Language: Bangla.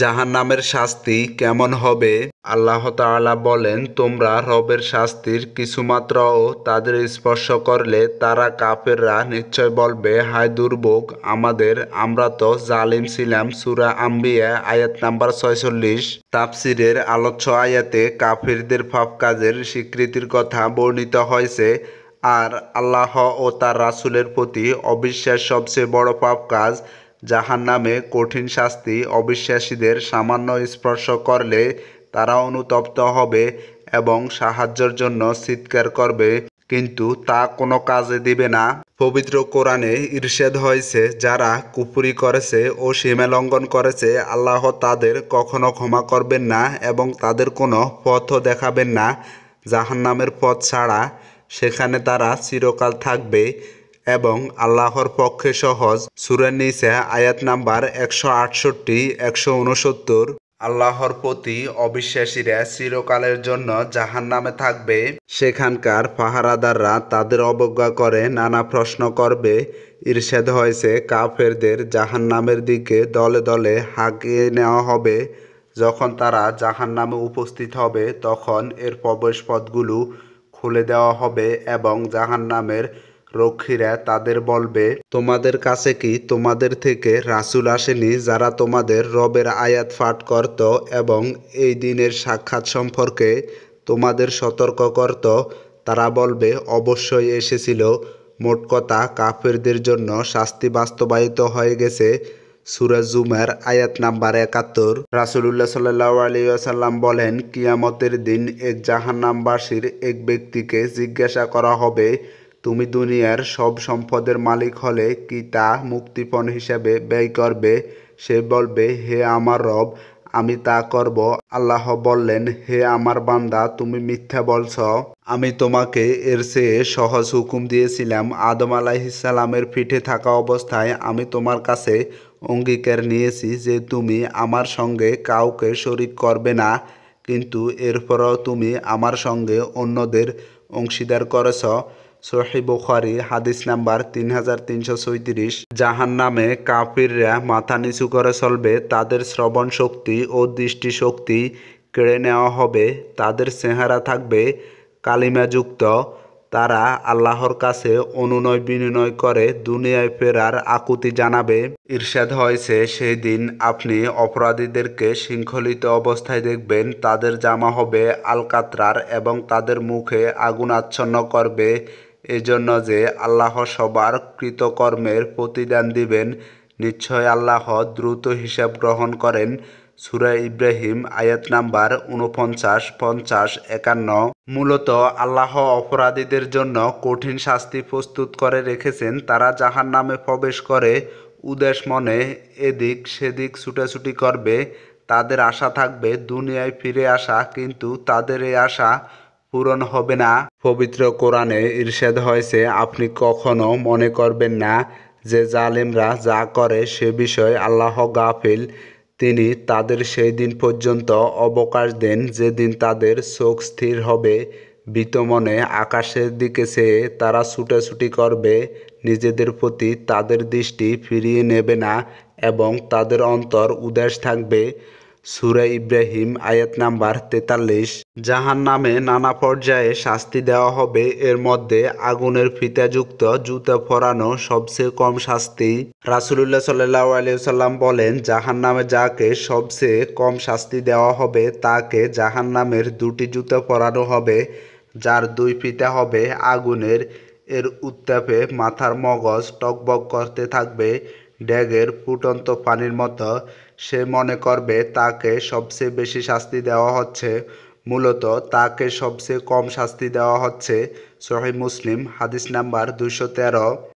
জাহান্নামের শাস্তি কেমন হবে? আল্লাহ তাআলা বলেন, তোমরা রবের শাস্তির কিছুমাত্রও তাদের স্পর্শ করলে তারা কাফেররা নিশ্চয় বলবে, হায় দুর্ভোগ আমাদের, আমরা তো জালিম ছিলাম। সূরা আম্বিয়া আয়াত নাম্বার 46। তাফসিরের আলোচ্য আয়াতে কাফিরদের পাপ কাজের স্বীকৃতির কথা বর্ণিত হয়েছে। আর আল্লাহ ও তার রাসূলের প্রতি অবিশ্বাস সবচেয়ে বড় পাপ কাজ। জাহান্নামে কঠিন শাস্তি অবিশ্বাসীদের সামান্য স্পর্শ করলে তারা অনুতপ্ত হবে এবং সাহায্যের জন্য চিৎকার করবে, কিন্তু তা কোনো কাজে দিবে না। পবিত্র কোরআনে ইরশাদ হয়েছে, যারা কুফরি করেছে ও সীমা লঙ্ঘন করেছে আল্লাহ তাদের কখনো ক্ষমা করবেন না এবং তাদের কোনো পথও দেখাবেন না জাহান্নামের পথ ছাড়া। সেখানে তারা চিরকাল থাকবে এবং আল্লাহর পক্ষে সহজ। সূরা নিসা আয়াত নাম্বার 168, 169। আল্লাহর প্রতি অবিশ্বাসীরা চিরকালের জন্য জাহান্নামে থাকবে। সেখানকার পাহারাদাররা তাদের অবজ্ঞা করে নানা প্রশ্ন করবে। ইরশাদ হয়েছে, কাফেরদের জাহান্নামের দিকে দলে দলে হাঁকিয়ে নেওয়া হবে। যখন তারা জাহান্নামে উপস্থিত হবে তখন এর প্রবেশপথগুলো খুলে দেওয়া হবে এবং জাহান্নামের রক্ষীরা তাদের বলবে, তোমাদের কাছে কি তোমাদের থেকে রাসূল আসেনি যারা তোমাদের রবের আয়াত পাঠ করত এবং এই দিনের সাক্ষাৎ সম্পর্কে তোমাদের সতর্ক করত? তারা বলবে, অবশ্যই এসেছিল। মোট কথা, কাফেরদের জন্য শাস্তি বাস্তবায়িত হয়ে গেছে। সূরা জুমার আয়াত নাম্বার 71। রাসূলুল্লাহ সাল্লাল্লাহু আলাইহি ওয়াসাল্লাম বলেন, কিয়ামতের দিন এক জাহান্নামবাসীর এক ব্যক্তিকে জিজ্ঞাসা করা হবে, তুমি দুনিয়ার সব সম্পদের মালিক হলে কি তা মুক্তিপণ হিসেবে ব্যয় করবে? সে বলবে, হে আমার রব, আমি তা করব। আল্লাহ বললেন, হে আমার বান্দা, তুমি মিথ্যা বলছ। আমি তোমাকে এর চেয়ে সহজ হুকুম দিয়েছিলাম। আদম আলাইহিসসালামের পিঠে থাকা অবস্থায় আমি তোমার কাছে অঙ্গীকার নিয়েছি যে তুমি আমার সঙ্গে কাউকে শরীক করবে না, কিন্তু এরপরও তুমি আমার সঙ্গে অন্যদের অংশীদার করেছ। সহিহ বুখারী হাদিস নাম্বার 3336। জাহান্নামে কাফিররা মাথা নিচু করে চলবে। তাদের শ্রবণ শক্তি ও দৃষ্টি শক্তি কেড়ে নেওয়া হবে। তাদের চেহারা থাকবে কালিমাযুক্ত। তারা আল্লাহর কাছে অনুনয় বিনয় করে দুনিয়ায় ফেরার আকুতি জানাবে। ইরশাদ হয়েছে, সেই দিন আপনি অপরাধীদেরকে শৃঙ্খলিত অবস্থায় দেখবেন। তাদের জামা হবে আলকাতরার এবং তাদের মুখে আগুন আচ্ছন্ন করবে, এজন্য যে আল্লাহ সবার কৃতকর্মের প্রতিদান দিবেন। নিশ্চয় আল্লাহ দ্রুত হিসাব গ্রহণ করেন। সূরা ইব্রাহিম আয়াত নাম্বার 49, 50, 51। মূলত আল্লাহ অপরাধীদের জন্য কঠিন শাস্তি প্রস্তুত করে রেখেছেন। তারা জাহান্নামে প্রবেশ করে উদাস মনে এদিক সেদিক ছুটাছুটি করবে। তাদের আশা থাকবে দুনিয়ায় ফিরে আসা, কিন্তু তাদের এই আশা পূরণ হবে না। পবিত্র কোরআনে ইরশাদ হয়েছে, আপনি কখনো মনে করবেন না যে জালিমরা যা করে সে বিষয়ে আল্লাহ গাফিল। তিনি তাদের সেই দিন পর্যন্ত অবকাশ দেন যেদিন তাদের চোখ স্থির হবে। ভীত মনে আকাশের দিকে চেয়ে তারা ছুটাছুটি করবে। নিজেদের প্রতি তাদের দৃষ্টি ফিরিয়ে নেবে না এবং তাদের অন্তর উদাস থাকবে। সূরা ইব্রাহিম আয়াত নাম্বার 43। জাহান্নামে নানা পর্যায়ে শাস্তি দেওয়া হবে। এর মধ্যে আগুনের ফিতাযুক্ত জুতা পরানো সবচেয়ে কম শাস্তি। রাসূলুল্লাহ সাল্লাল্লাহু আলাইহি ওয়াসাল্লাম বলেন, জাহান্নামে যাকে সবচেয়ে কম শাস্তি দেওয়া হবে তাকে জাহান্নামের দুটি জুতা পরানো হবে, যার দুই ফিতা হবে আগুনের। এর উত্তাপে মাথার মগজ টগবগ করতে থাকবে ড্যাগের ফুটন্ত পানির মতো। সে মনে করবে তাকে সবচেয়ে বেশি শাস্তি দেওয়া হচ্ছে, মূলত তাকে সবচেয়ে কম শাস্তি দেওয়া হচ্ছে। সহিহ মুসলিম হাদিস নাম্বার 213।